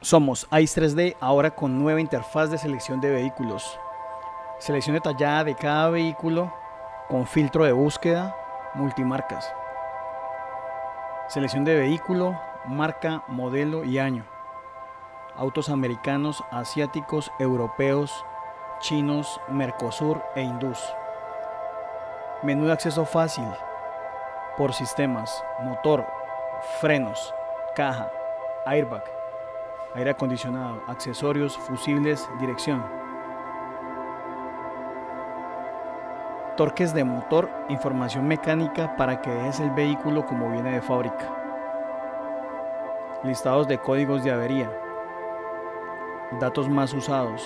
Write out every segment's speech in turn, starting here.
Somos ICE 3D ahora con nueva interfaz de selección de vehículos. Selección detallada de cada vehículo con filtro de búsqueda multimarcas. Selección de vehículo, marca, modelo y año. Autos americanos, asiáticos, europeos, chinos, Mercosur e hindús. Menú de acceso fácil por sistemas, motor, frenos, caja, airbag, aire acondicionado, accesorios, fusibles, dirección. Torques de motor, información mecánica para que dejes el vehículo como viene de fábrica. Listados de códigos de avería. Datos más usados.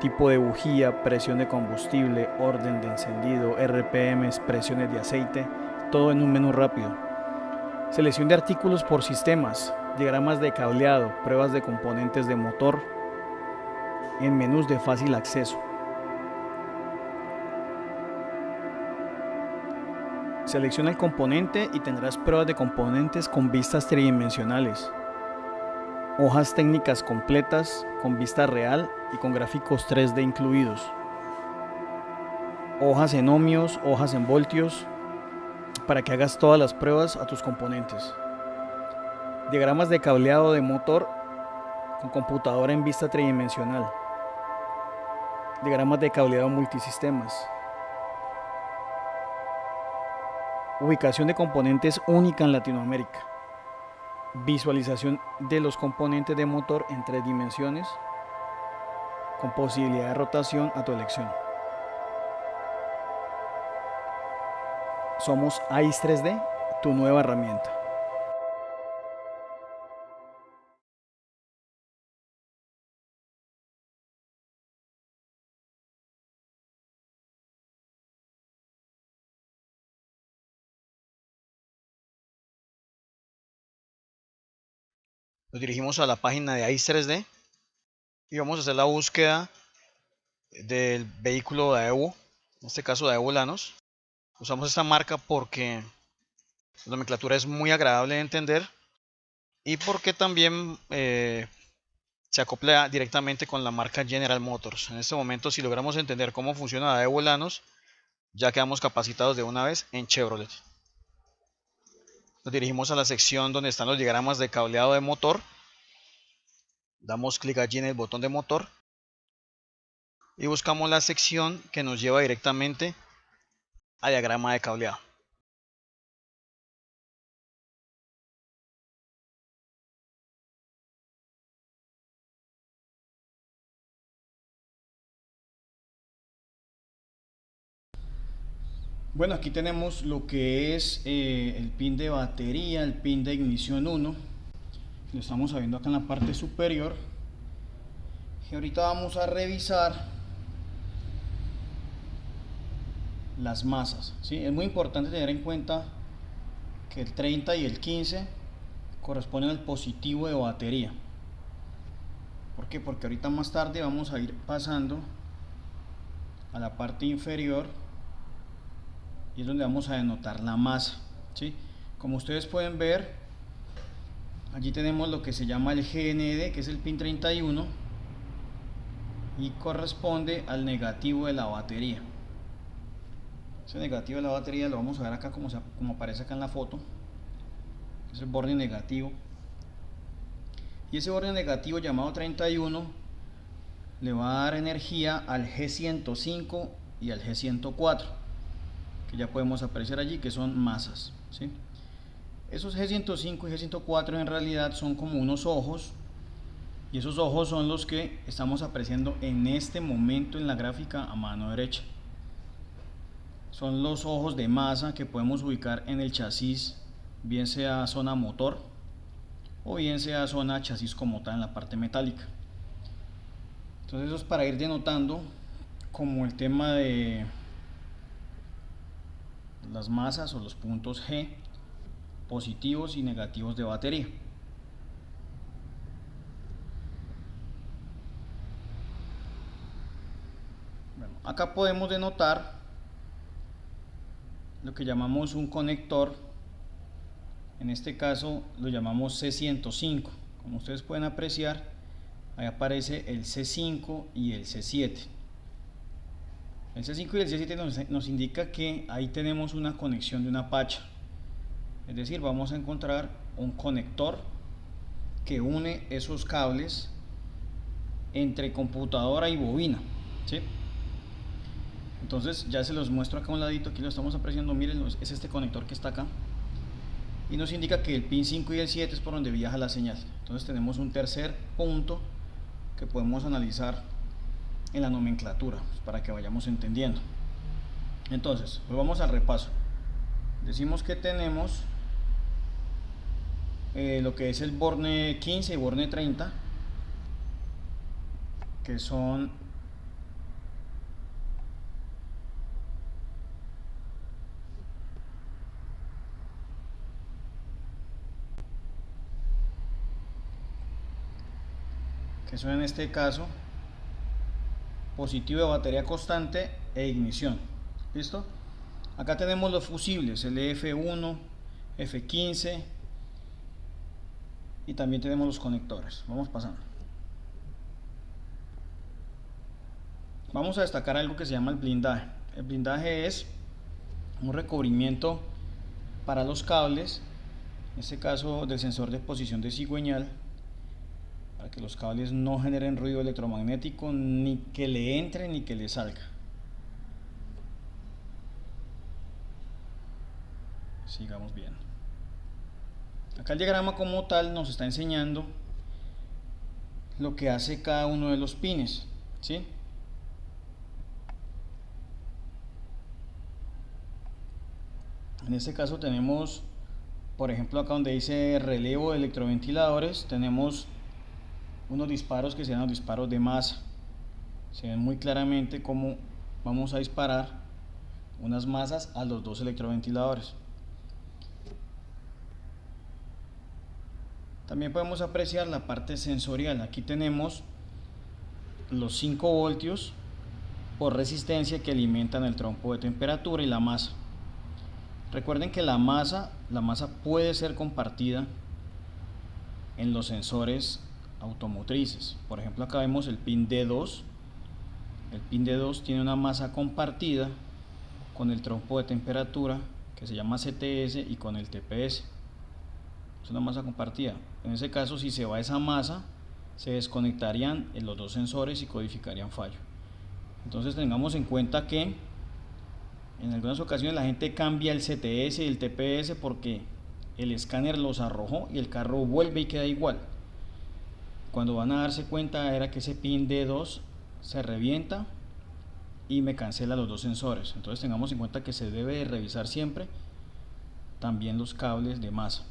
Tipo de bujía, presión de combustible, orden de encendido, RPMs, presiones de aceite, todo en un menú rápido. Selección de artículos por sistemas, diagramas de cableado, pruebas de componentes de motor, en menús de fácil acceso. Selecciona el componente y tendrás pruebas de componentes con vistas tridimensionales. Hojas técnicas completas con vista real y con gráficos 3D incluidos. Hojas en ohmios, hojas en voltios, para que hagas todas las pruebas a tus componentes. Diagramas de cableado de motor con computadora en vista tridimensional. Diagramas de cableado multisistemas. Ubicación de componentes única en Latinoamérica. Visualización de los componentes de motor en 3 dimensiones con posibilidad de rotación a tu elección. Somos ICE 3D, tu nueva herramienta. Nos dirigimos a la página de ICE 3D y vamos a hacer la búsqueda del vehículo Daewoo, en este caso Daewoo Lanos. Usamos esta marca porque la nomenclatura es muy agradable de entender y porque también se acopla directamente con la marca General Motors. En este momento, si logramos entender cómo funciona Daewoo Lanos, ya quedamos capacitados de una vez en Chevrolet. Nos dirigimos a la sección donde están los diagramas de cableado de motor. Damos clic allí en el botón de motor y buscamos la sección que nos lleva directamente a diagrama de cableado. Bueno, aquí tenemos lo que es el pin de batería, el pin de ignición 1. Lo estamos viendo acá en la parte superior. Y ahorita vamos a revisar las masas, ¿sí? Es muy importante tener en cuenta que el 30 y el 15 corresponden al positivo de batería. ¿Por qué? Porque ahorita más tarde vamos a ir pasando a la parte inferior y es donde vamos a denotar la masa, ¿sí? Como ustedes pueden ver, allí tenemos lo que se llama el GND, que es el pin 31 y corresponde al negativo de la batería. Ese negativo de la batería lo vamos a ver acá como aparece acá en la foto, es el borde negativo, y ese borde negativo llamado 31 le va a dar energía al G105 y al G104, que ya podemos apreciar allí que son masas, ¿sí? Esos G105 y G104 en realidad son como unos ojos, y esos ojos son los que estamos apreciando en este momento en la gráfica a mano derecha. Son los ojos de masa que podemos ubicar en el chasis, bien sea zona motor o bien sea zona chasis como tal en la parte metálica. Entonces eso es para ir denotando como el tema de las masas o los puntos G, positivos y negativos de batería. Bueno, acá podemos denotar lo que llamamos un conector. En este caso lo llamamos C105, Como ustedes pueden apreciar, ahí aparece el C5 y el C7. El C5 y el C7 nos indica que ahí tenemos una conexión de una pacha, es decir, vamos a encontrar un conector que une esos cables entre computadora y bobina, ¿sí? Entonces ya se los muestro acá a un ladito, aquí lo estamos apreciando, miren, es este conector que está acá y nos indica que el pin 5 y el 7 es por donde viaja la señal. Entonces tenemos un tercer punto que podemos analizar en la nomenclatura, pues, para que vayamos entendiendo. Entonces, pues vamos al repaso. Decimos que tenemos lo que es el borne 15 y borne 30, que son en este caso positivo de batería constante e ignición. ¿Listo? Acá tenemos los fusibles, el F1, F15 y también tenemos los conectores. Vamos pasando. Vamos a destacar algo que se llama el blindaje. El blindaje es un recubrimiento para los cables, en este caso del sensor de posición de cigüeñal, para que los cables no generen ruido electromagnético, ni que le entre ni que le salga. Sigamos viendo. Acá el diagrama como tal nos está enseñando lo que hace cada uno de los pines, ¿sí? En este caso tenemos, por ejemplo, acá donde dice relevo de electroventiladores, tenemos unos disparos que se llaman disparos de masa. Se ven muy claramente cómo vamos a disparar unas masas a los dos electroventiladores. También podemos apreciar la parte sensorial. Aquí tenemos los 5 voltios por resistencia que alimentan el trompo de temperatura y la masa. Recuerden que la masa puede ser compartida en los sensores automotrices. Por ejemplo, acá vemos el pin D2. El pin D2 tiene una masa compartida con el trompo de temperatura que se llama CTS y con el TPS. Es una masa compartida. En ese caso, si se va esa masa, se desconectarían los dos sensores y codificarían fallo. Entonces tengamos en cuenta que en algunas ocasiones la gente cambia el CTS y el TPS porque el escáner los arrojó y el carro vuelve y queda igual. Cuando van a darse cuenta era que ese pin D2 se revienta y me cancela los dos sensores. Entonces tengamos en cuenta que se debe de revisar siempre también los cables de masa.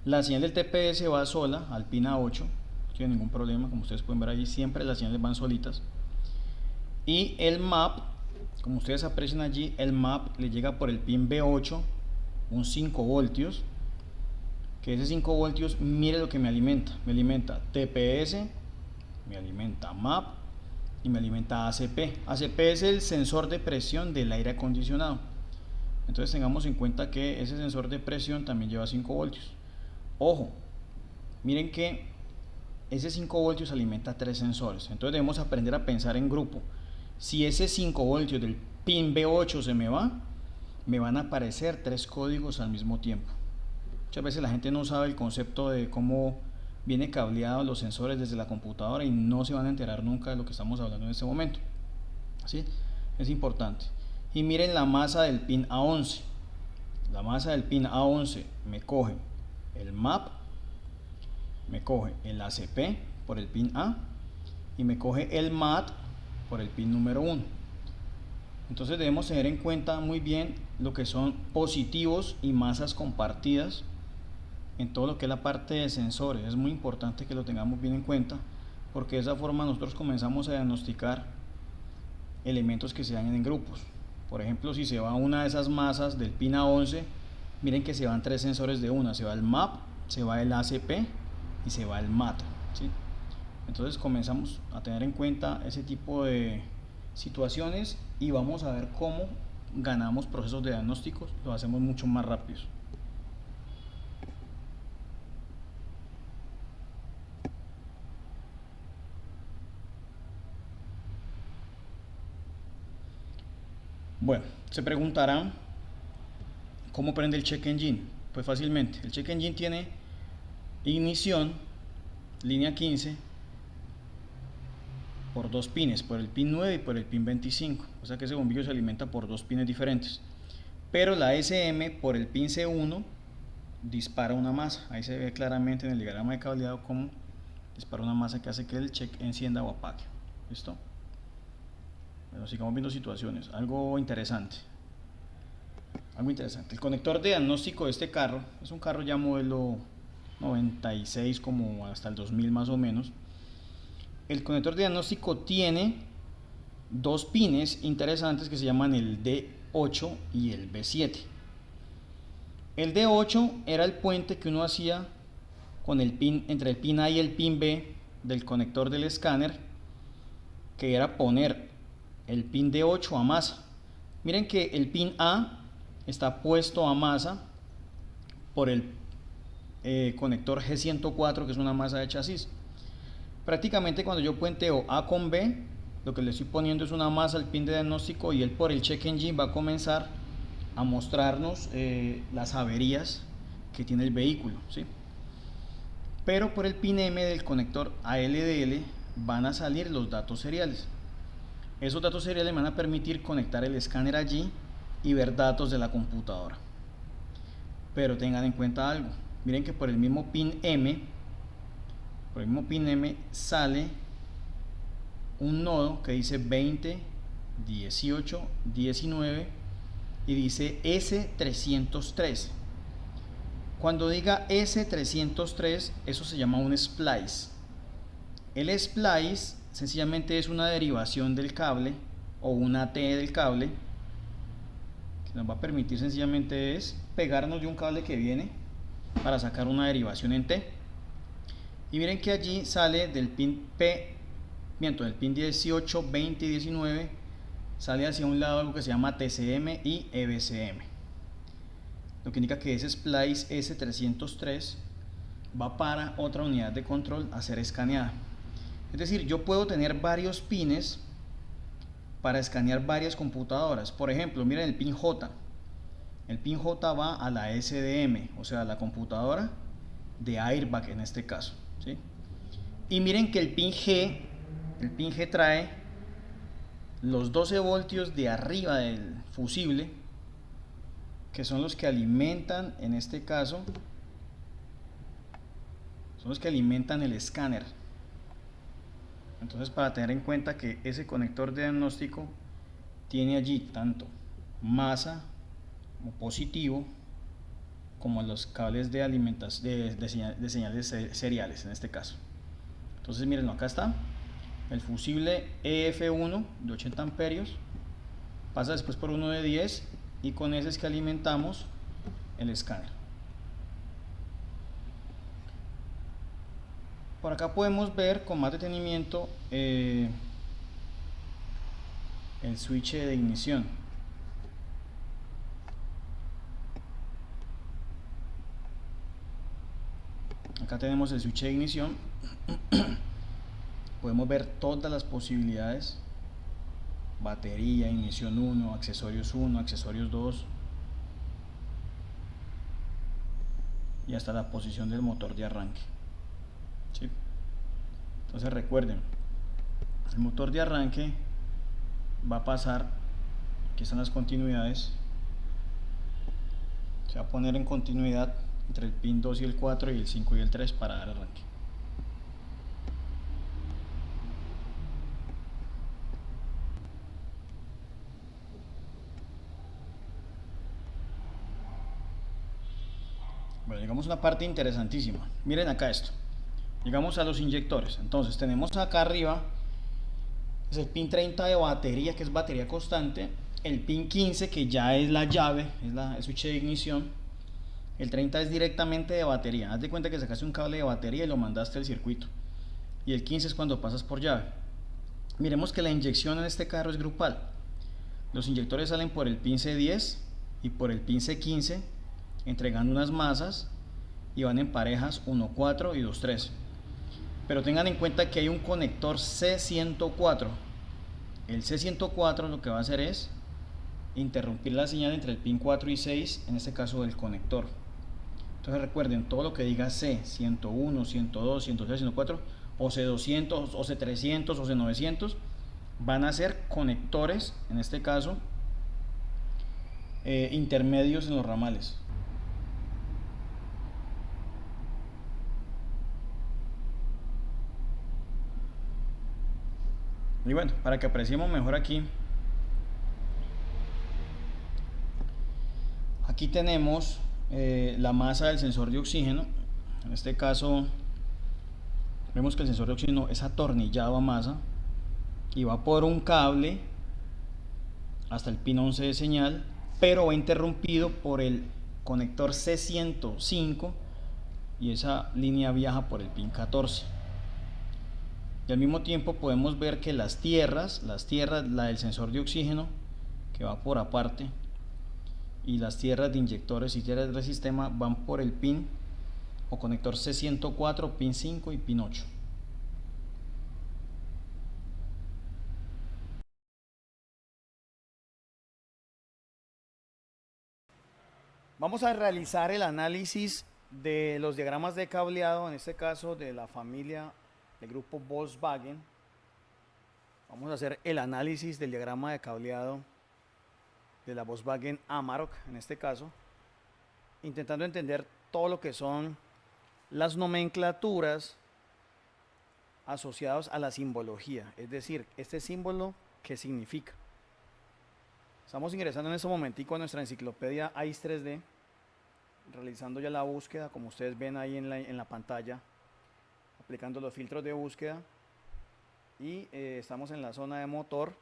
La señal del TPS va sola al pin A8, no tiene ningún problema, como ustedes pueden ver ahí siempre las señales van solitas. Y el MAP, como ustedes aprecian allí, el MAP le llega por el pin B8 un 5 voltios, que ese 5 voltios, mire lo que me alimenta TPS, me alimenta MAP y me alimenta ACP. ACP es el sensor de presión del aire acondicionado. Entonces tengamos en cuenta que ese sensor de presión también lleva 5 voltios. Ojo, miren que ese 5 voltios alimenta 3 sensores. Entonces debemos aprender a pensar en grupo. Si ese 5 voltios del pin B8 se me va, me van a aparecer 3 códigos al mismo tiempo. Muchas veces la gente no sabe el concepto de cómo viene cableado los sensores desde la computadora y no se van a enterar nunca de lo que estamos hablando en este momento. ¿Sí? Es importante. Y miren la masa del pin A11. La masa del pin A11 me coge el MAP, me coge el ACP por el pin A y me coge el MAT por el pin número 1. Entonces debemos tener en cuenta muy bien lo que son positivos y masas compartidas en todo lo que es la parte de sensores. Es muy importante que lo tengamos bien en cuenta porque de esa forma nosotros comenzamos a diagnosticar elementos que se dañan en grupos. Por ejemplo, si se va una de esas masas del pin A11, miren que se van 3 sensores de una, se va el MAP, se va el ACP y se va el MAT, ¿sí? Entonces comenzamos a tener en cuenta ese tipo de situaciones y vamos a ver cómo ganamos procesos de diagnósticos, lo hacemos mucho más rápidos. Bueno, se preguntarán cómo prende el check engine. Pues fácilmente, el check engine tiene ignición, línea 15, por dos pines, por el pin 9 y por el pin 25, o sea que ese bombillo se alimenta por dos pines diferentes. Pero la SM por el pin C1 dispara una masa, ahí se ve claramente en el diagrama de cableado cómo dispara una masa que hace que el check encienda o apague. ¿Listo? Bueno, sigamos viendo situaciones, algo interesante. El conector de diagnóstico de este carro es un carro ya modelo 96 como hasta el 2000 más o menos. El conector de diagnóstico tiene dos pines interesantes que se llaman el D8 y el B7. El D8 era el puente que uno hacía con el pin, entre el pin A y el pin B del conector del escáner, que era poner el pin D8 a masa. Miren que el pin A está puesto a masa por el conector G104, que es una masa de chasis. Prácticamente cuando yo puenteo A con B, lo que le estoy poniendo es una masa al pin de diagnóstico, y él por el check engine va a comenzar a mostrarnos las averías que tiene el vehículo, ¿sí? Pero por el pin M del conector ALDL van a salir los datos seriales. Esos datos seriales van a permitir conectar el escáner allí y ver datos de la computadora. Pero tengan en cuenta algo, miren que por el mismo pin M sale un nodo que dice 20, 18, 19 y dice S303. Cuando diga S303, eso se llama un splice. El splice sencillamente es una derivación del cable o una T del cable, que nos va a permitir sencillamente es pegarnos de un cable que viene para sacar una derivación en T. Y miren que allí sale del pin del pin 18, 20 y 19, sale hacia un lado algo que se llama TCM y EBCM, lo que indica que ese splice S303 va para otra unidad de control a ser escaneada. Es decir, yo puedo tener varios pines para escanear varias computadoras. Por ejemplo, miren el pin J. El pin J va a la SDM, o sea, a la computadora de airbag en este caso, ¿sí? Y miren que el pin G trae los 12 voltios de arriba del fusible, que son los que alimentan, en este caso, son los que alimentan el escáner. Entonces, para tener en cuenta que ese conector de diagnóstico tiene allí tanto masa como positivo, como los cables de alimentación de señales seriales en este caso. Entonces miren, acá está el fusible EF1 de 80 amperios, pasa después por uno de 10 y con ese es que alimentamos el escáner. Por acá podemos ver con más detenimiento el switch de ignición. Acá tenemos el switch de ignición. Podemos ver todas las posibilidades: batería, ignición 1, accesorios 2 y hasta la posición del motor de arranque, ¿sí? Entonces recuerden, el motor de arranque va a pasar, aquí están las continuidades, se va a poner en continuidad entre el pin 2 y el 4 y el 5 y el 3 para dar arranque. Bueno, llegamos a una parte interesantísima. Miren acá esto. Llegamos a los inyectores. Entonces tenemos acá arriba es el pin 30 de batería, que es batería constante. El pin 15, que ya es la llave, es el switch de ignición. El 30 es directamente de batería. Haz de cuenta que sacaste un cable de batería y lo mandaste al circuito. Y el 15 es cuando pasas por llave. Miremos que la inyección en este carro es grupal. Los inyectores salen por el pin C10 y por el pin C15, entregando unas masas, y van en parejas 1-4 y 2-3. Pero tengan en cuenta que hay un conector C104. El C104 lo que va a hacer es interrumpir la señal entre el pin 4 y 6, en este caso del conector. Entonces recuerden, todo lo que diga C101, 102, 103, 104, o C200, o C300, o C900, van a ser conectores, en este caso, intermedios en los ramales. Y bueno, para que apreciemos mejor aquí tenemos la masa del sensor de oxígeno. En este caso vemos que el sensor de oxígeno es atornillado a masa y va por un cable hasta el pin 11 de señal, pero va interrumpido por el conector C105 y esa línea viaja por el pin 14. Y al mismo tiempo podemos ver que las tierras, la del sensor de oxígeno, que va por aparte, y las tierras de inyectores y tierras del sistema van por el pin o conector C104, pin 5 y pin 8. Vamos a realizar el análisis de los diagramas de cableado, en este caso de la familia del grupo Volkswagen. Vamos a hacer el análisis del diagrama de cableado de la Volkswagen Amarok, en este caso, intentando entender todo lo que son las nomenclaturas asociadas a la simbología, es decir, este símbolo, ¿qué significa? Estamos ingresando en este momentico a nuestra enciclopedia AIS 3D, realizando ya la búsqueda, como ustedes ven ahí en la pantalla, aplicando los filtros de búsqueda, y estamos en la zona de motor,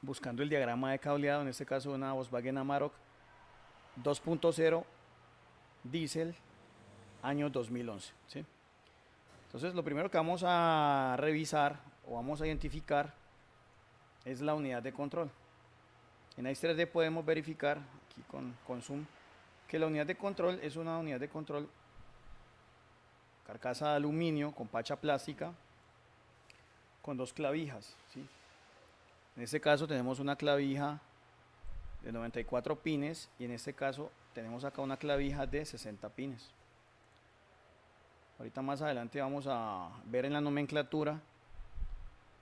buscando el diagrama de cableado, en este caso una Volkswagen Amarok 2.0 diésel, año 2011, ¿sí? Entonces lo primero que vamos a revisar o vamos a identificar es la unidad de control. En AIS 3D podemos verificar aquí con zoom que la unidad de control es una unidad de control carcasa de aluminio con pacha plástica con dos clavijas, ¿sí? En este caso tenemos una clavija de 94 pines y en este caso tenemos acá una clavija de 60 pines. Ahorita más adelante vamos a ver en la nomenclatura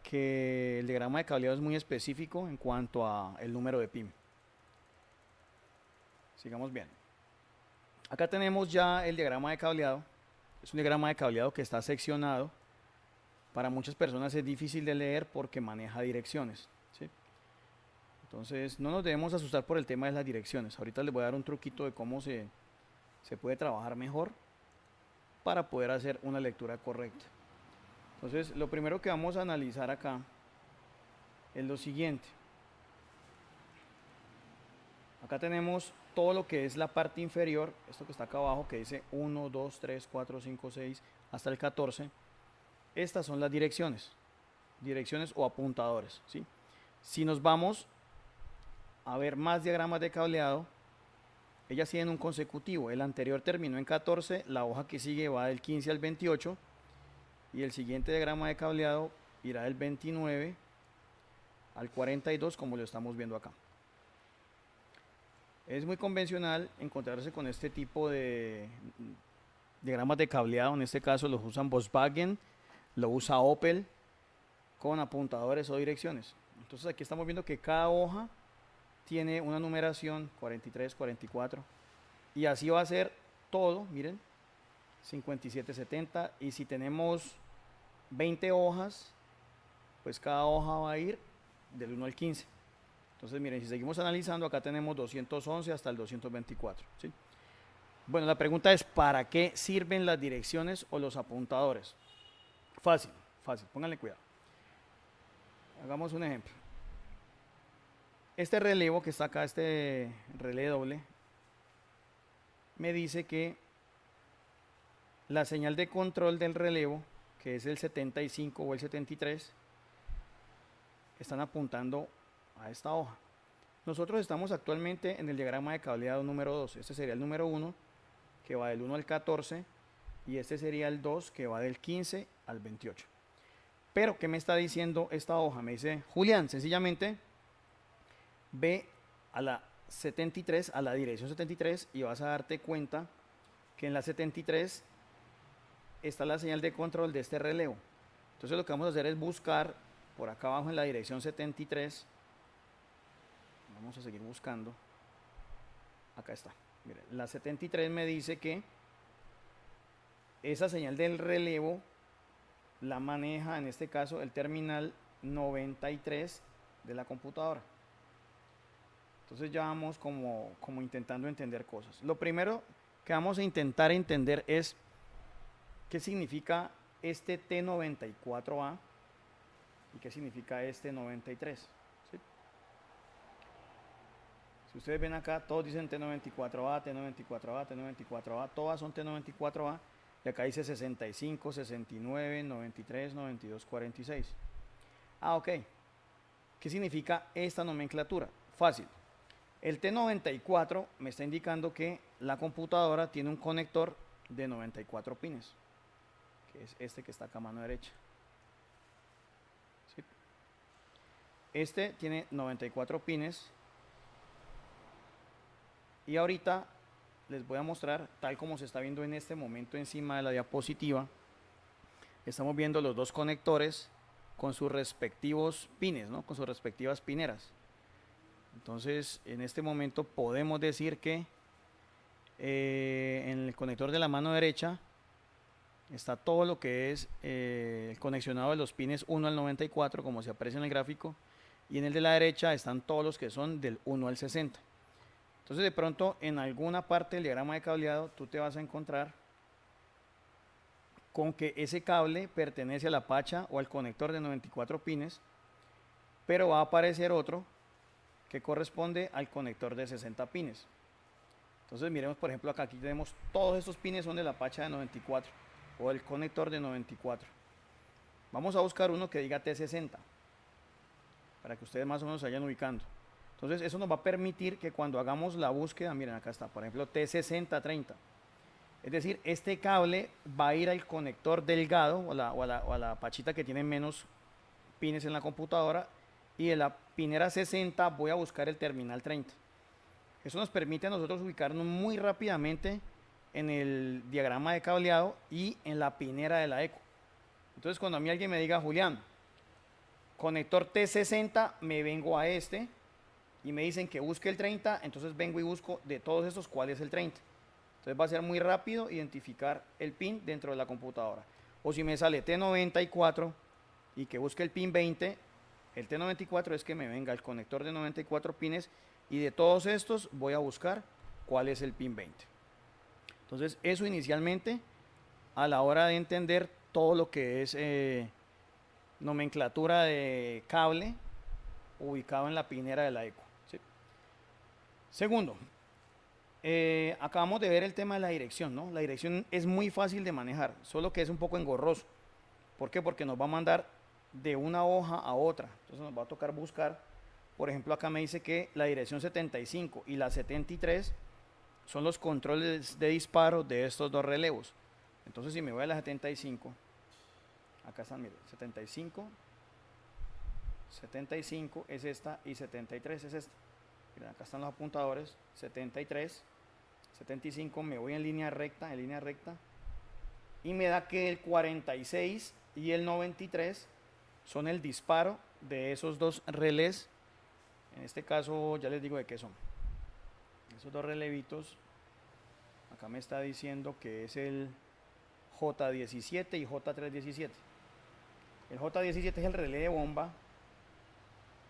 que el diagrama de cableado es muy específico en cuanto a el número de pin. Sigamos bien. Acá tenemos ya el diagrama de cableado. Es un diagrama de cableado que está seccionado. Para muchas personas es difícil de leer porque maneja direcciones, ¿sí? Entonces no nos debemos asustar por el tema de las direcciones. Ahorita les voy a dar un truquito de cómo se puede trabajar mejor para poder hacer una lectura correcta. Entonces lo primero que vamos a analizar acá es lo siguiente. Acá tenemos todo lo que es la parte inferior, esto que está acá abajo que dice 1, 2, 3, 4, 5, 6 hasta el 14. Estas son las direcciones o apuntadores, ¿sí? Si nos vamos a ver más diagramas de cableado, ellas tienen un consecutivo. El anterior terminó en 14, la hoja que sigue va del 15 al 28 y el siguiente diagrama de cableado irá del 29 al 42, como lo estamos viendo acá. Es muy convencional encontrarse con este tipo de diagramas de cableado. En este caso los usan Volkswagen, lo usa Opel, con apuntadores o direcciones. Entonces aquí estamos viendo que cada hoja tiene una numeración 43, 44 y así va a ser todo. Miren, 57, 70, y si tenemos 20 hojas, pues cada hoja va a ir del 1 al 15. Entonces miren, si seguimos analizando, acá tenemos 211 hasta el 224, ¿sí? Bueno, la pregunta es, ¿para qué sirven las direcciones o los apuntadores? Fácil, fácil, pónganle cuidado. Hagamos un ejemplo. Este relevo que está acá, este relé doble, me dice que la señal de control del relevo, que es el 75 o el 73, están apuntando a esta hoja. Nosotros estamos actualmente en el diagrama de cableado número 2. Este sería el número 1, que va del 1 al 14, y este sería el 2, que va del 15 al 28. Pero, ¿qué me está diciendo esta hoja? Me dice, Julián, sencillamente ve a la 73, a la dirección 73, y vas a darte cuenta que en la 73 está la señal de control de este relevo. Entonces lo que vamos a hacer es buscar por acá abajo en la dirección 73. Vamos a seguir buscando. Acá está. Miren, la 73 me dice que esa señal del relevo la maneja en este caso el terminal 93 de la computadora. Entonces ya vamos como intentando entender cosas. Lo primero que vamos a intentar entender es qué significa este T94A y qué significa este 93. ¿Sí? Si ustedes ven acá, todos dicen T94A, T94A, T94A, todas son T94A. Y acá dice 65, 69, 93, 92, 46. Ah, ok. ¿Qué significa esta nomenclatura? Fácil. El T94 me está indicando que la computadora tiene un conector de 94 pines, que es este que está acá a mano derecha. ¿Sí? Este tiene 94 pines. Y ahorita les voy a mostrar, tal como se está viendo en este momento encima de la diapositiva, estamos viendo los dos conectores con sus respectivos pines, ¿no? Con sus respectivas pineras. Entonces, en este momento podemos decir que en el conector de la mano derecha está todo lo que es el conexionado de los pines 1 al 94, como se aprecia en el gráfico, y en el de la derecha están todos los que son del 1 al 60. Entonces de pronto en alguna parte del diagrama de cableado tú te vas a encontrar con que ese cable pertenece a la pacha o al conector de 94 pines, pero va a aparecer otro que corresponde al conector de 60 pines. Entonces miremos por ejemplo acá, aquí tenemos todos estos pines son de la pacha de 94 o el conector de 94. Vamos a buscar uno que diga T60 para que ustedes más o menos se vayan ubicando. Entonces eso nos va a permitir que cuando hagamos la búsqueda, miren acá está, por ejemplo T6030. Es decir, este cable va a ir al conector delgado o a la pachita que tiene menos pines en la computadora, y de la pinera 60 voy a buscar el terminal 30. Eso nos permite a nosotros ubicarnos muy rápidamente en el diagrama de cableado y en la pinera de la eco. Entonces cuando a mí alguien me diga, Julián, conector T60, me vengo a este y me dicen que busque el 30, entonces vengo y busco de todos estos cuál es el 30. Entonces va a ser muy rápido identificar el pin dentro de la computadora. O si me sale T94 y que busque el pin 20, el T94 es que me venga el conector de 94 pines y de todos estos voy a buscar cuál es el pin 20. Entonces eso inicialmente a la hora de entender todo lo que es nomenclatura de cable ubicado en la pinera de la eco. ¿Sí? Segundo, acabamos de ver el tema de la dirección, ¿no? La dirección es muy fácil de manejar, solo que es un poco engorroso. ¿Por qué? Porque nos va a mandar de una hoja a otra. Entonces nos va a tocar buscar, por ejemplo acá me dice que la dirección 75 y la 73 son los controles de disparo de estos dos relevos. Entonces si me voy a la 75, acá están, miren, 75 es esta y 73 es esta. Miren, acá están los apuntadores, 73, 75, me voy en línea recta, y me da que el 46 y el 93 son el disparo de esos dos relés. En este caso ya les digo de qué son. Esos dos relevitos, acá me está diciendo que es el J17 y J317. El J17 es el relé de bomba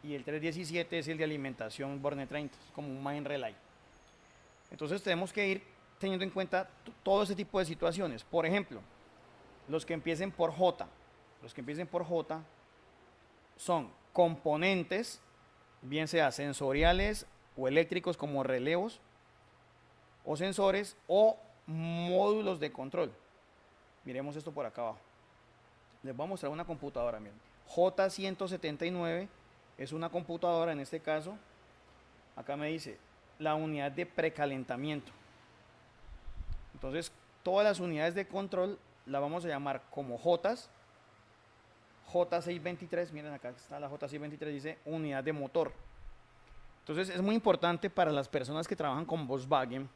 y el 317 es el de alimentación Borne 30, es como un main relay. Entonces tenemos que ir teniendo en cuenta todo ese tipo de situaciones. Por ejemplo, los que empiecen por J, son componentes, bien sea sensoriales o eléctricos como relevos o sensores, o módulos de control. Miremos esto por acá abajo. Les voy a mostrar una computadora, miren. J179 es una computadora, en este caso, acá me dice la unidad de precalentamiento. Entonces, todas las unidades de control las vamos a llamar como Jotas. J623, miren acá está la J623, dice unidad de motor. Entonces es muy importante para las personas que trabajan con Volkswagen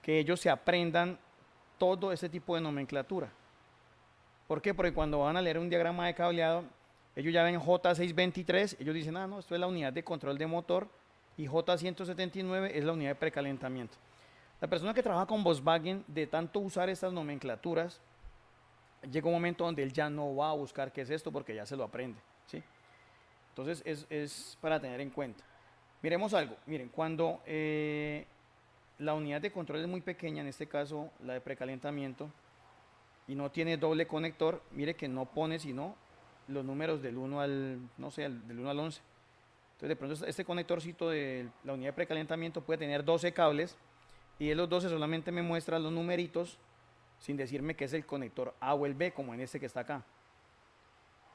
que ellos se aprendan todo ese tipo de nomenclatura. ¿Por qué? Porque cuando van a leer un diagrama de cableado, ellos ya ven J623, ellos dicen, ah, no, esto es la unidad de control de motor y J179 es la unidad de precalentamiento. La persona que trabaja con Volkswagen, de tanto usar estas nomenclaturas, llega un momento donde él ya no va a buscar qué es esto porque ya se lo aprende, ¿sí? Entonces es para tener en cuenta. Miremos algo, miren, cuando la unidad de control es muy pequeña, en este caso la de precalentamiento, y no tiene doble conector, mire que no pone sino los números del 1 al, no sé, del 1 al 11. Entonces de pronto este conectorcito de la unidad de precalentamiento puede tener 12 cables y de los 12 solamente me muestra los numeritos sin decirme que es el conector A o el B, como en este que está acá.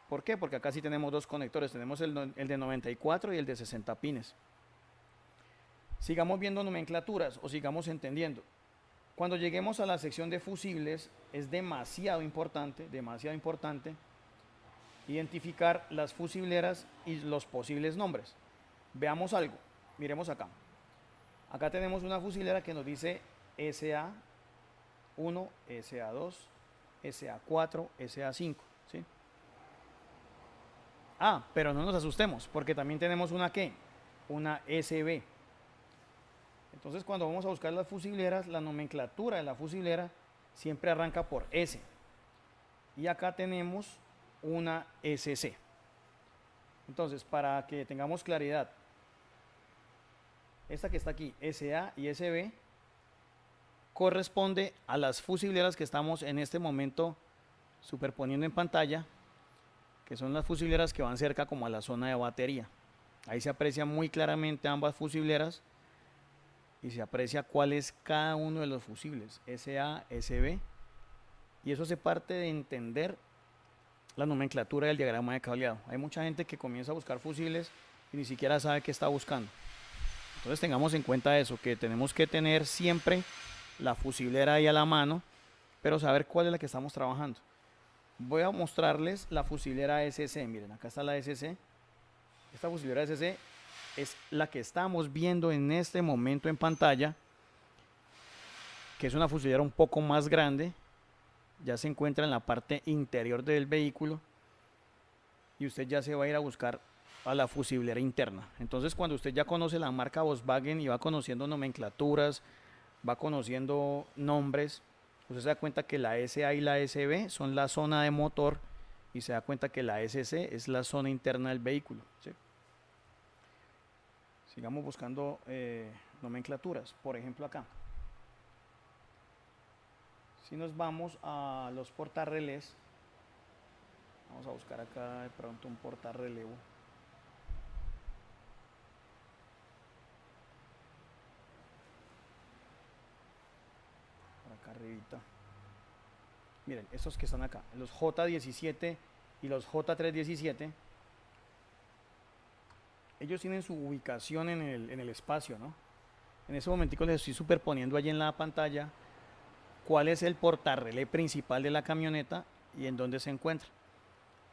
¿Por qué? Porque acá sí tenemos dos conectores, tenemos el de 94 y el de 60 pines. Sigamos viendo nomenclaturas o sigamos entendiendo. Cuando lleguemos a la sección de fusibles es demasiado importante identificar las fusibleras y los posibles nombres. Veamos algo, miremos acá. Acá tenemos una fusiblera que nos dice SA1, SA2, SA4, SA5, ¿sí? Ah, pero no nos asustemos, porque también tenemos una ¿qué? Una SB. Entonces cuando vamos a buscar las fusibleras, la nomenclatura de la fusiblera siempre arranca por S. Y acá tenemos una SC. Entonces, para que tengamos claridad, esta que está aquí, SA y SB, corresponde a las fusibleras que estamos en este momento superponiendo en pantalla, que son las fusibleras que van cerca como a la zona de batería. Ahí se aprecia muy claramente ambas fusibleras y se aprecia cuál es cada uno de los fusibles, SA, SB, y eso se parte de entender la nomenclatura del diagrama de cableado. Hay mucha gente que comienza a buscar fusibles y ni siquiera sabe qué está buscando. Entonces tengamos en cuenta eso, que tenemos que tener siempre la fusiblera ahí a la mano, pero saber cuál es la que estamos trabajando. Voy a mostrarles la fusiblera SC. Miren, acá está la SC. Esta fusiblera SC es la que estamos viendo en este momento en pantalla, que es una fusiblera un poco más grande. Ya se encuentra en la parte interior del vehículo y usted ya se va a ir a buscar a la fusiblera interna. Entonces cuando usted ya conoce la marca Volkswagen y va conociendo nomenclaturas, va conociendo nombres, usted se da cuenta que la SA y la SB son la zona de motor y se da cuenta que la SC es la zona interna del vehículo, ¿sí? Sigamos buscando nomenclaturas, por ejemplo acá. Si nos vamos a los portarrelés, vamos a buscar acá de pronto un portarrelevo. Por acá arribita. Miren, estos que están acá, los J17 y los J317, ellos tienen su ubicación en el espacio, ¿no? En ese momentico les estoy superponiendo allí en la pantalla cuál es el portarrelé principal de la camioneta y en dónde se encuentra.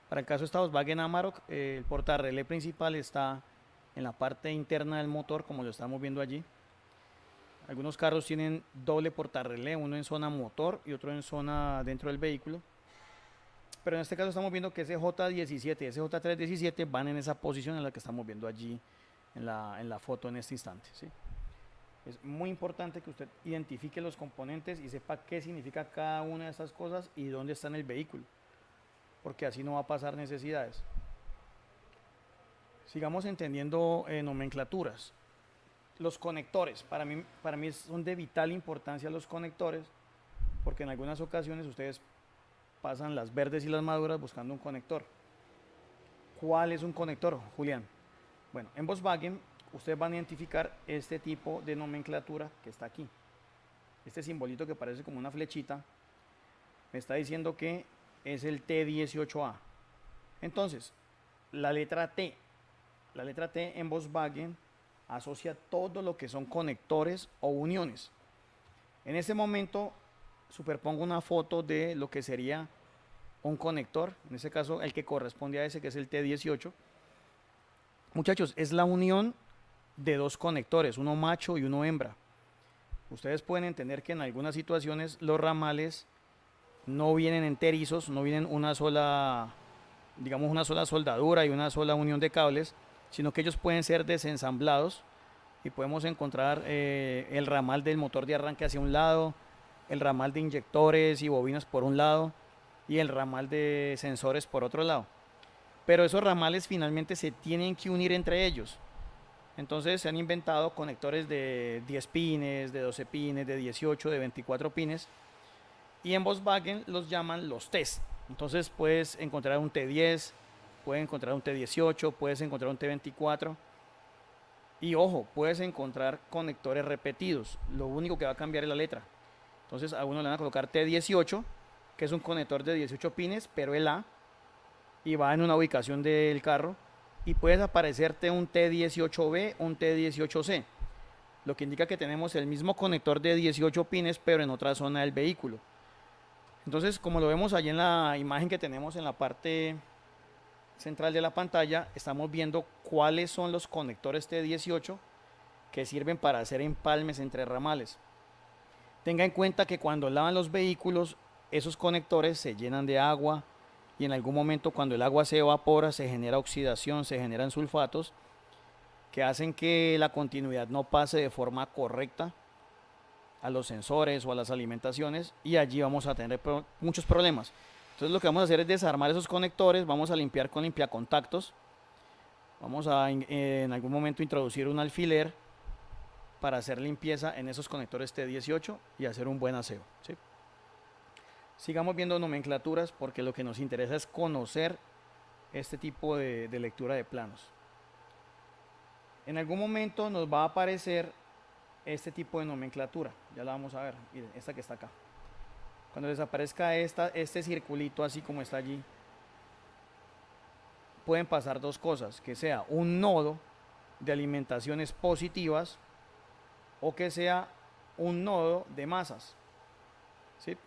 Para el caso de esta Volkswagen Amarok, el portarrelé principal está en la parte interna del motor, como lo estamos viendo allí. Algunos carros tienen doble portarrelé, uno en zona motor y otro en zona dentro del vehículo. Pero en este caso estamos viendo que ese J17 y ese J317 van en esa posición en la que estamos viendo allí en la foto en este instante, ¿sí? Es muy importante que usted identifique los componentes y sepa qué significa cada una de estas cosas y dónde está en el vehículo, porque así no va a pasar necesidades. Sigamos entendiendo nomenclaturas. Los conectores, para mí son de vital importancia los conectores, porque en algunas ocasiones ustedes pasan las verdes y las maduras buscando un conector. ¿Cuál es un conector, Julián? Bueno, en Volkswagen ustedes van a identificar este tipo de nomenclatura que está aquí. Este simbolito que parece como una flechita me está diciendo que es el T18A. Entonces, la letra T en Volkswagen asocia todo lo que son conectores o uniones. En este momento superpongo una foto de lo que sería un conector, en este caso el que corresponde a ese, que es el T18. Muchachos, es la unión de dos conectores, uno macho y uno hembra. Ustedes pueden entender que en algunas situaciones los ramales no vienen enterizos, no vienen una sola, digamos una sola soldadura y una sola unión de cables, sino que ellos pueden ser desensamblados y podemos encontrar el ramal del motor de arranque hacia un lado, el ramal de inyectores y bobinas por un lado y el ramal de sensores por otro lado. Pero esos ramales finalmente se tienen que unir entre ellos. Entonces se han inventado conectores de 10 pines, de 12 pines, de 18, de 24 pines. Y en Volkswagen los llaman los Ts. Entonces puedes encontrar un T10, puedes encontrar un T18, puedes encontrar un T24. Y ojo, puedes encontrar conectores repetidos. Lo único que va a cambiar es la letra. Entonces a uno le van a colocar T18, que es un conector de 18 pines, pero el A, y va en una ubicación del carro. Y puedes aparecerte un T18B, un T18C, lo que indica que tenemos el mismo conector de 18 pines, pero en otra zona del vehículo. Entonces, como lo vemos allí en la imagen que tenemos en la parte central de la pantalla, estamos viendo cuáles son los conectores T18 que sirven para hacer empalmes entre ramales. Tenga en cuenta que cuando lavan los vehículos, esos conectores se llenan de agua y en algún momento cuando el agua se evapora se genera oxidación, se generan sulfatos que hacen que la continuidad no pase de forma correcta a los sensores o a las alimentaciones y allí vamos a tener muchos problemas. Entonces lo que vamos a hacer es desarmar esos conectores, vamos a limpiar con limpiacontactos, vamos a en algún momento introducir un alfiler para hacer limpieza en esos conectores T18 y hacer un buen aseo, ¿sí? Sigamos viendo nomenclaturas porque lo que nos interesa es conocer este tipo de lectura de planos. En algún momento nos va a aparecer este tipo de nomenclatura, ya la vamos a ver, miren, esta que está acá. Cuando les aparezca este circulito así como está allí, pueden pasar dos cosas, que sea un nodo de alimentaciones positivas o que sea un nodo de masas, ¿sí?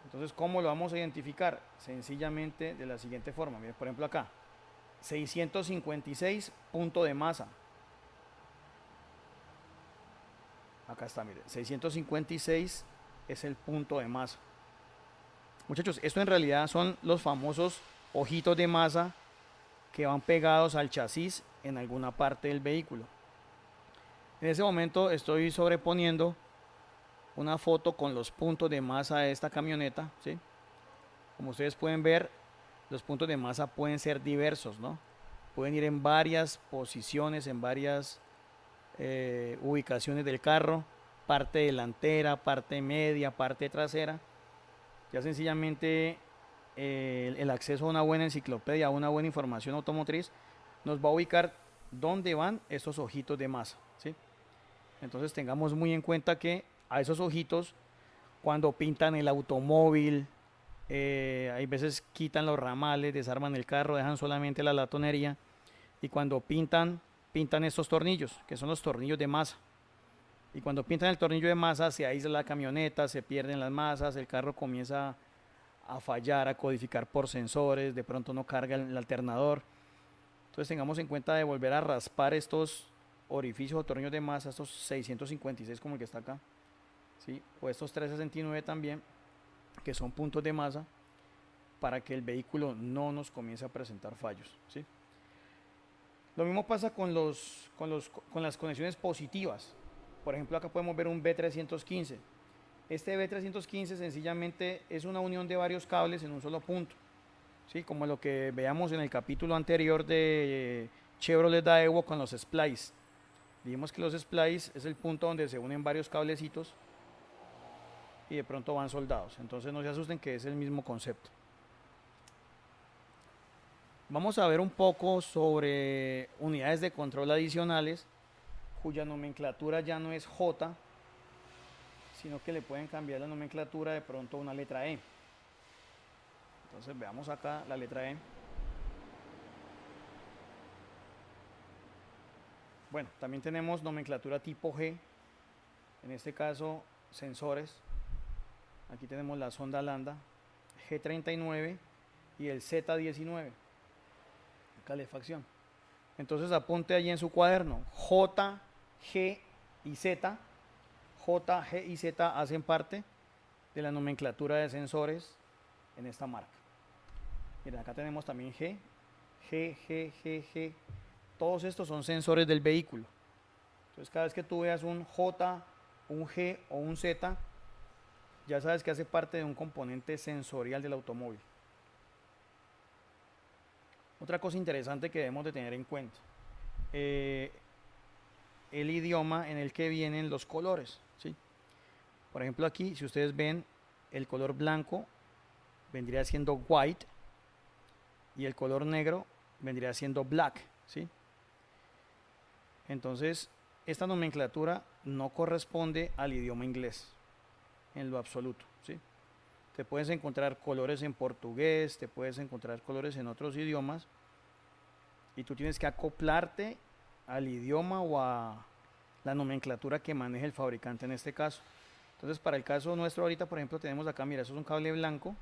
Entonces, ¿cómo lo vamos a identificar? Sencillamente de la siguiente forma, miren, por ejemplo acá, 656 punto de masa. Acá está, mire, 656 es el punto de masa. Muchachos, esto en realidad son los famosos ojitos de masa que van pegados al chasis en alguna parte del vehículo. En ese momento estoy sobreponiendo una foto con los puntos de masa de esta camioneta, ¿sí? Como ustedes pueden ver, los puntos de masa pueden ser diversos, ¿no? Pueden ir en varias posiciones, en varias ubicaciones del carro, parte delantera, parte media, parte trasera. Ya sencillamente el acceso a una buena enciclopedia, a una buena información automotriz, nos va a ubicar dónde van esos ojitos de masa, ¿sí? Entonces tengamos muy en cuenta que a esos ojitos, cuando pintan el automóvil, hay veces quitan los ramales, desarman el carro, dejan solamente la latonería, y cuando pintan estos tornillos, que son los tornillos de masa. Y cuando pintan el tornillo de masa se aísla la camioneta, se pierden las masas, el carro comienza a fallar, a codificar por sensores, de pronto no carga el alternador. Entonces tengamos en cuenta de volver a raspar estos orificios o tornillos de masa, estos 656 como el que está acá, ¿sí? O estos 369 también, que son puntos de masa, para que el vehículo no nos comience a presentar fallos, ¿sí? Lo mismo pasa con las conexiones positivas. Por ejemplo, acá podemos ver un B315. Este B315 sencillamente es una unión de varios cables en un solo punto, ¿sí? Como lo que veamos en el capítulo anterior de Chevrolet Daewoo con los splice. Dijimos que los splice es el punto donde se unen varios cablecitos y de pronto van soldados. Entonces no se asusten que es el mismo concepto. Vamos a ver un poco sobre unidades de control adicionales cuya nomenclatura ya no es J, sino que le pueden cambiar la nomenclatura de pronto a una letra E. Entonces veamos acá la letra E. Bueno, también tenemos nomenclatura tipo G, en este caso sensores. Aquí tenemos la sonda lambda, G39 y el Z19, calefacción. Entonces apunte allí en su cuaderno, J, G y Z. J, G y Z hacen parte de la nomenclatura de sensores en esta marca. Miren, acá tenemos también G, G, G, G, G. Todos estos son sensores del vehículo. Entonces cada vez que tú veas un J, un G o un Z, ya sabes que hace parte de un componente sensorial del automóvil. Otra cosa interesante que debemos de tener en cuenta, el idioma en el que vienen los colores, ¿sí? Por ejemplo aquí, si ustedes ven, el color blanco vendría siendo white y el color negro vendría siendo black, ¿sí? Entonces, esta nomenclatura no corresponde al idioma inglés en lo absoluto, ¿sí? Te puedes encontrar colores en portugués, te puedes encontrar colores en otros idiomas y tú tienes que acoplarte al idioma o a la nomenclatura que maneje el fabricante en este caso. Entonces, para el caso nuestro ahorita, por ejemplo, tenemos acá, mira, eso es un cable blanco,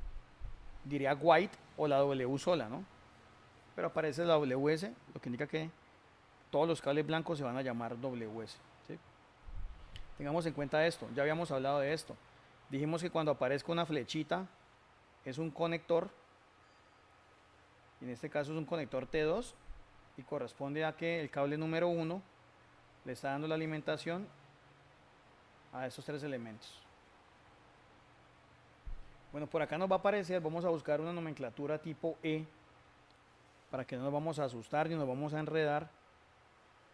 diría white o la W sola, ¿no? Pero aparece la WS, lo que indica que todos los cables blancos se van a llamar WS, ¿sí? Tengamos en cuenta esto, ya habíamos hablado de esto. Dijimos que cuando aparezca una flechita es un conector, y en este caso es un conector T2, y corresponde a que el cable número 1 le está dando la alimentación a estos tres elementos. Bueno, por acá nos va a aparecer, vamos a buscar una nomenclatura tipo E, para que no nos vamos a asustar ni nos vamos a enredar,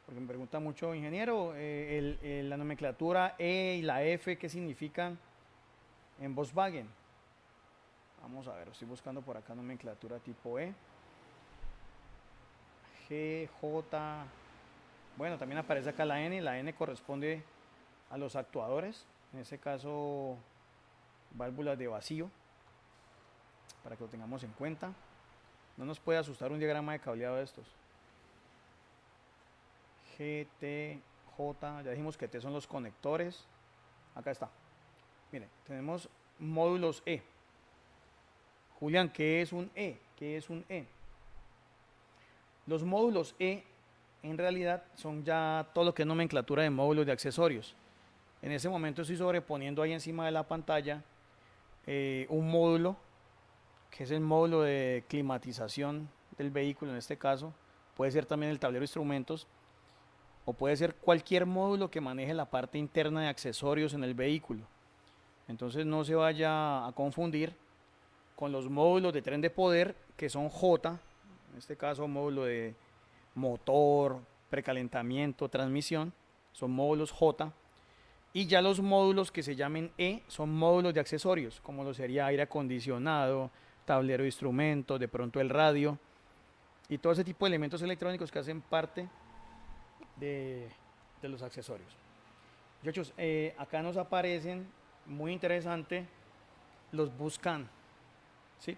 porque me pregunta mucho, ingeniero, la nomenclatura E y la F, ¿qué significan en Volkswagen? Vamos a ver, estoy buscando por acá nomenclatura tipo E. G, J, bueno, también aparece acá la N corresponde a los actuadores, en este caso válvulas de vacío, para que lo tengamos en cuenta. No nos puede asustar un diagrama de cableado de estos. G, T, J, ya dijimos que T son los conectores. Acá está. Miren, tenemos módulos E. Julián, ¿qué es un E? ¿Qué es un E? Los módulos E en realidad son ya todo lo que es nomenclatura de módulos de accesorios. En ese momento estoy sobreponiendo ahí encima de la pantalla un módulo que es el módulo de climatización del vehículo en este caso. Puede ser también el tablero de instrumentos o puede ser cualquier módulo que maneje la parte interna de accesorios en el vehículo. Entonces no se vaya a confundir con los módulos de tren de poder que son J, en este caso módulo de motor, precalentamiento, transmisión, son módulos J. Y ya los módulos que se llamen E son módulos de accesorios, como lo sería aire acondicionado, tablero de instrumentos, de pronto el radio y todo ese tipo de elementos electrónicos que hacen parte de los accesorios. Muchachos, acá nos aparecen, muy interesante, los Buscan, ¿sí?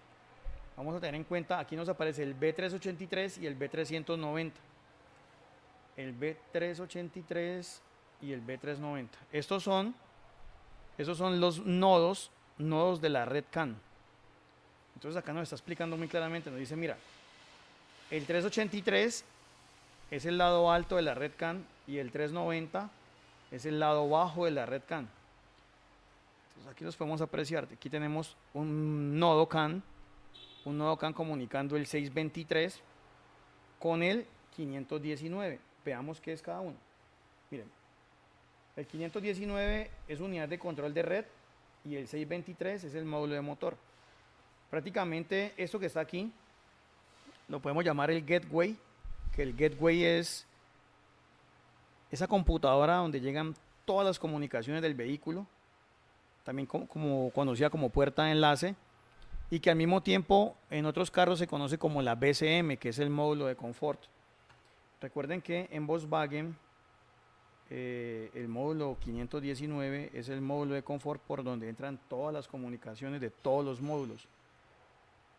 Vamos a tener en cuenta, aquí nos aparece el B383 y el B390. El B383 y el B390. Esos son los nodos de la red CAN. Entonces acá nos está explicando muy claramente, nos dice, mira, el 383 es el lado alto de la red CAN y el 390 es el lado bajo de la red CAN. Entonces aquí los podemos apreciar. Aquí tenemos un nodo CAN comunicando el 623 con el 519. Veamos qué es cada uno. Miren, el 519 es unidad de control de red y el 623 es el módulo de motor. Prácticamente esto que está aquí lo podemos llamar el gateway, que el gateway es esa computadora donde llegan todas las comunicaciones del vehículo, también como conocida como puerta de enlace, y que al mismo tiempo en otros carros se conoce como la BCM, que es el módulo de confort. Recuerden que en Volkswagen el módulo 519 es el módulo de confort por donde entran todas las comunicaciones de todos los módulos.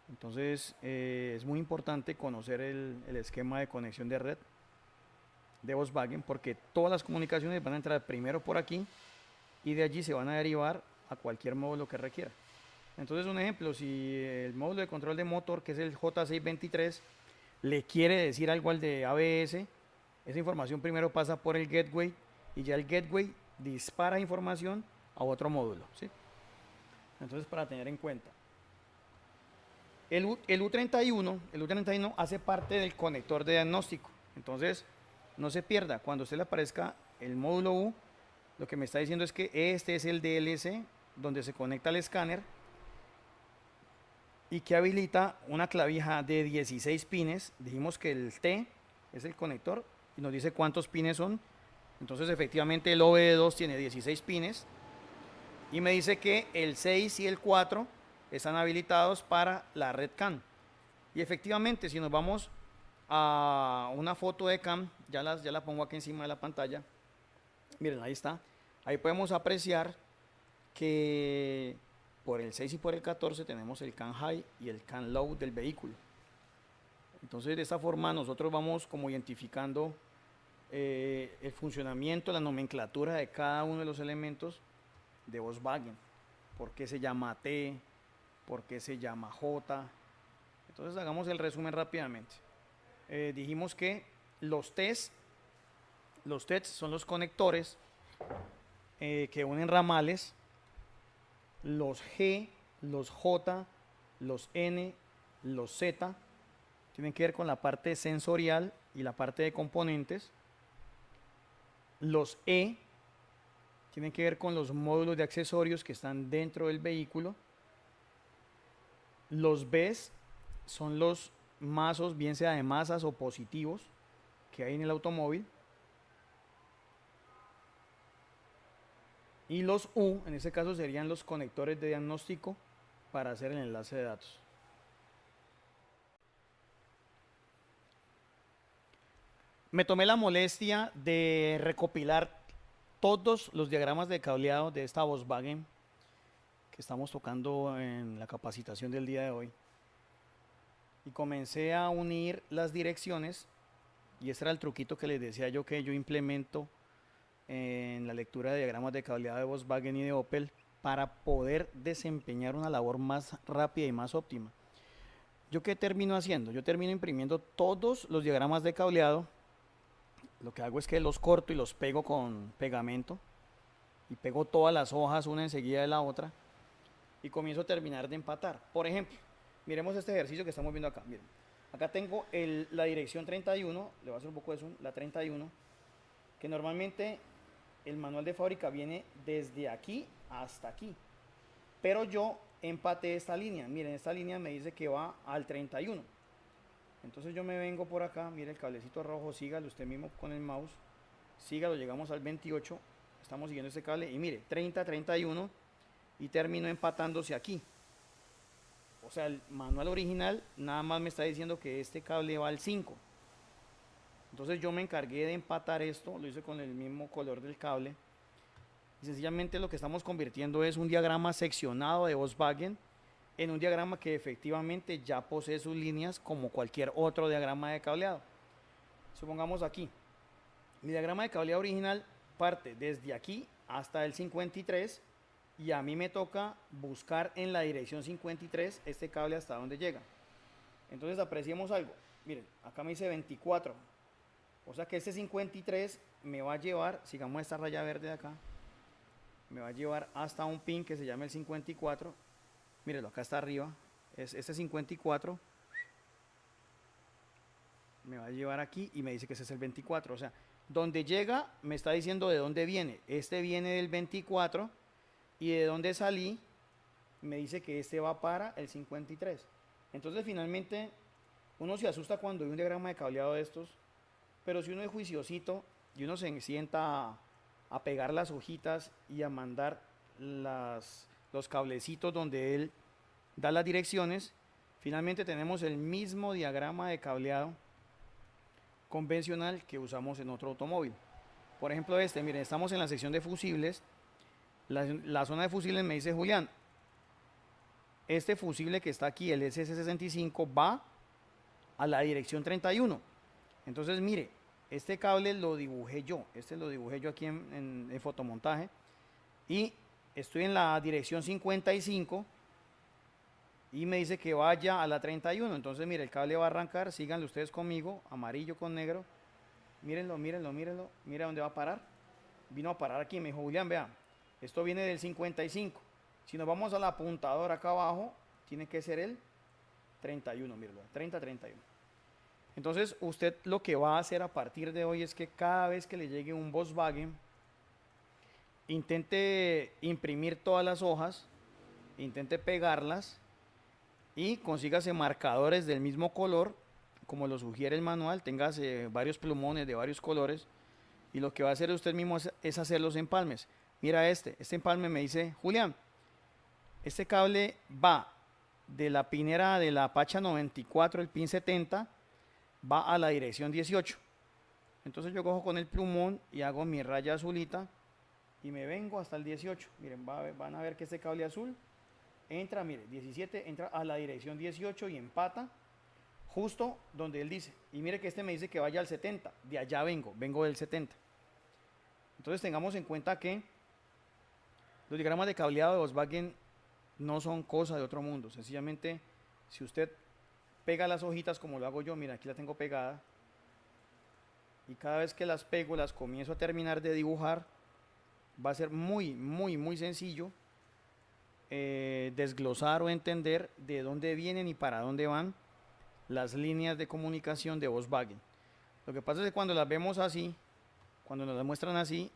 Entonces es muy importante conocer el esquema de conexión de red de Volkswagen, porque todas las comunicaciones van a entrar primero por aquí y de allí se van a derivar a cualquier módulo que requiera. Entonces un ejemplo, si el módulo de control de motor, que es el J623, le quiere decir algo al de ABS, esa información primero pasa por el gateway y ya el gateway dispara información a otro módulo, ¿sí? Entonces, para tener en cuenta. El U31 hace parte del conector de diagnóstico. Entonces, no se pierda. Cuando a usted le aparezca el módulo U, lo que me está diciendo es que este es el DLC donde se conecta al escáner y que habilita una clavija de 16 pines. Dijimos que el T es el conector y nos dice cuántos pines son. Entonces, efectivamente, el OBD2 tiene 16 pines y me dice que el 6 y el 4 están habilitados para la red CAN. Y efectivamente, si nos vamos a una foto de CAN, ya la pongo aquí encima de la pantalla. Miren, ahí está. Ahí podemos apreciar que por el 6 y por el 14 tenemos el CAN High y el CAN Low del vehículo. Entonces, de esta forma nosotros vamos como identificando el funcionamiento, la nomenclatura de cada uno de los elementos de Volkswagen. ¿Por qué se llama T? ¿Por qué se llama J? Entonces hagamos el resumen rápidamente. Dijimos que los TES son los conectores que unen ramales. Los G, los J, los N, los Z tienen que ver con la parte sensorial y la parte de componentes. Los E tienen que ver con los módulos de accesorios que están dentro del vehículo. Los Bs son los mazos, bien sea de masas o positivos, que hay en el automóvil. Y los U, en este caso, serían los conectores de diagnóstico para hacer el enlace de datos. Me tomé la molestia de recopilar todos los diagramas de cableado de esta Volkswagen que estamos tocando en la capacitación del día de hoy. Y comencé a unir las direcciones, y este era el truquito que les decía yo que yo implemento en la lectura de diagramas de cableado de Volkswagen y de Opel para poder desempeñar una labor más rápida y más óptima. ¿Yo qué termino haciendo? Yo termino imprimiendo todos los diagramas de cableado. Lo que hago es que los corto y los pego con pegamento y pego todas las hojas una enseguida de la otra y comienzo a terminar de empatar. Por ejemplo, miremos este ejercicio que estamos viendo acá. Miren, acá tengo la dirección 31, le voy a hacer un poco de zoom, la 31, que normalmente el manual de fábrica viene desde aquí hasta aquí, pero yo empaté esta línea. Miren, esta línea me dice que va al 31. Entonces yo me vengo por acá, mire el cablecito rojo, sígalo usted mismo con el mouse, sígalo, llegamos al 28, estamos siguiendo este cable y mire, 30, 31 y termino empatándose aquí. O sea, el manual original nada más me está diciendo que este cable va al 5. Entonces yo me encargué de empatar esto, lo hice con el mismo color del cable y sencillamente lo que estamos convirtiendo es un diagrama seccionado de Volkswagen en un diagrama que efectivamente ya posee sus líneas como cualquier otro diagrama de cableado. Supongamos aquí, mi diagrama de cableado original parte desde aquí hasta el 53 y a mí me toca buscar en la dirección 53 este cable hasta donde llega. Entonces apreciemos algo, miren, acá me dice 24, o sea que este 53 me va a llevar, sigamos esta raya verde de acá, me va a llevar hasta un pin que se llama el 54. Mírenlo, acá está arriba, es este 54, me va a llevar aquí y me dice que ese es el 24, o sea, donde llega me está diciendo de dónde viene, este viene del 24 y de dónde salí me dice que este va para el 53. Entonces finalmente uno se asusta cuando hay un diagrama de cableado de estos, pero si uno es juiciosito y uno se sienta a pegar las hojitas y a mandar los cablecitos donde él da las direcciones, finalmente tenemos el mismo diagrama de cableado convencional que usamos en otro automóvil. Por ejemplo miren, estamos en la sección de fusibles, la zona de fusibles me dice Julián, este fusible que está aquí, el SS65, va a la dirección 31. Entonces mire, este cable lo dibujé yo, aquí en fotomontaje y estoy en la dirección 55 y me dice que vaya a la 31. Entonces, mire, el cable va a arrancar, síganlo ustedes conmigo, amarillo con negro. Mírenlo, mírenlo, mírenlo, mira dónde va a parar. Vino a parar aquí, me dijo Julián, vea, esto viene del 55. Si nos vamos al apuntador acá abajo, tiene que ser el 31, mírenlo, 30, 31. Entonces, usted lo que va a hacer a partir de hoy es que cada vez que le llegue un Volkswagen, intente imprimir todas las hojas, intente pegarlas y consígase marcadores del mismo color, como lo sugiere el manual, téngase varios plumones de varios colores y lo que va a hacer usted mismo es hacer los empalmes. Mira este empalme me dice, Julián, este cable va de la pinera de la Pacha 94, el pin 70, va a la dirección 18. Entonces yo cojo con el plumón y hago mi raya azulita y me vengo hasta el 18. Miren, van a ver que este cable azul entra, mire, 17 entra a la dirección 18 y empata justo donde él dice. Y mire que este me dice que vaya al 70, de allá vengo del 70. Entonces tengamos en cuenta que los diagramas de cableado de Volkswagen no son cosa de otro mundo. Sencillamente, si usted pega las hojitas como lo hago yo, mira, aquí la tengo pegada, y cada vez que las pego, las comienzo a terminar de dibujar, va a ser muy sencillo desglosar o entender de dónde vienen y para dónde van las líneas de comunicación de Volkswagen. Lo que pasa es que cuando las vemos así, cuando nos las muestran así,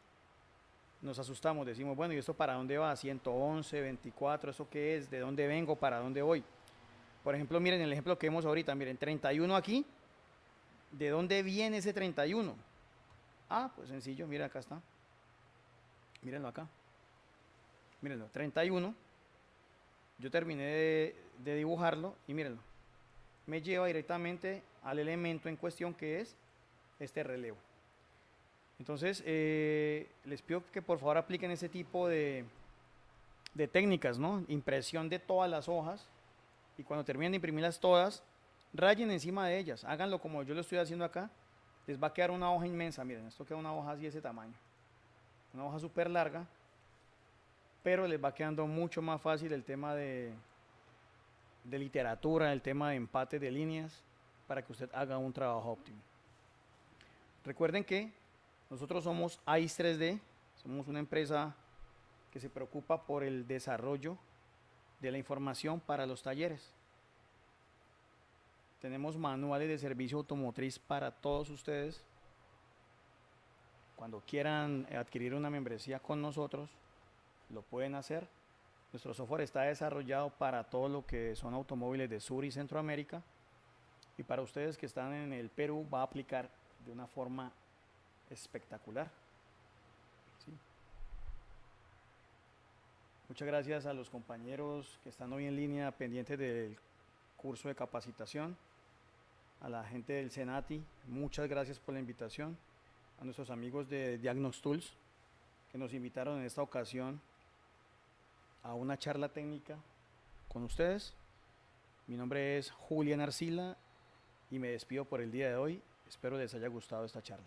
nos asustamos, decimos, bueno, ¿y esto para dónde va? 111, 24, ¿eso qué es? ¿De dónde vengo? ¿Para dónde voy? Por ejemplo, miren el ejemplo que vemos ahorita, miren, 31 aquí, ¿de dónde viene ese 31? Ah, pues sencillo, miren acá está, mírenlo acá, mírenlo, 31, yo terminé de dibujarlo y mírenlo, me lleva directamente al elemento en cuestión que es este relevo. Entonces, les pido que por favor apliquen ese tipo de técnicas, ¿no? Impresión de todas las hojas, y cuando terminen de imprimirlas todas, rayen encima de ellas, háganlo como yo lo estoy haciendo acá, les va a quedar una hoja inmensa, miren, esto queda una hoja así de ese tamaño, una hoja súper larga, pero les va quedando mucho más fácil el tema de literatura, el tema de empate de líneas, para que usted haga un trabajo óptimo. Recuerden que nosotros somos AIS 3D, somos una empresa que se preocupa por el desarrollo de la información para los talleres. Tenemos manuales de servicio automotriz para todos ustedes. Cuando quieran adquirir una membresía con nosotros, lo pueden hacer. Nuestro software está desarrollado para todo lo que son automóviles de Sur y Centroamérica. Y para ustedes que están en el Perú, va a aplicar de una forma espectacular. ¿Sí? Muchas gracias a los compañeros que están hoy en línea pendientes del curso de capacitación, a la gente del Senati, muchas gracias por la invitación, a nuestros amigos de Diagnostools que nos invitaron en esta ocasión a una charla técnica con ustedes. Mi nombre es Julián Arcila y me despido por el día de hoy. Espero les haya gustado esta charla.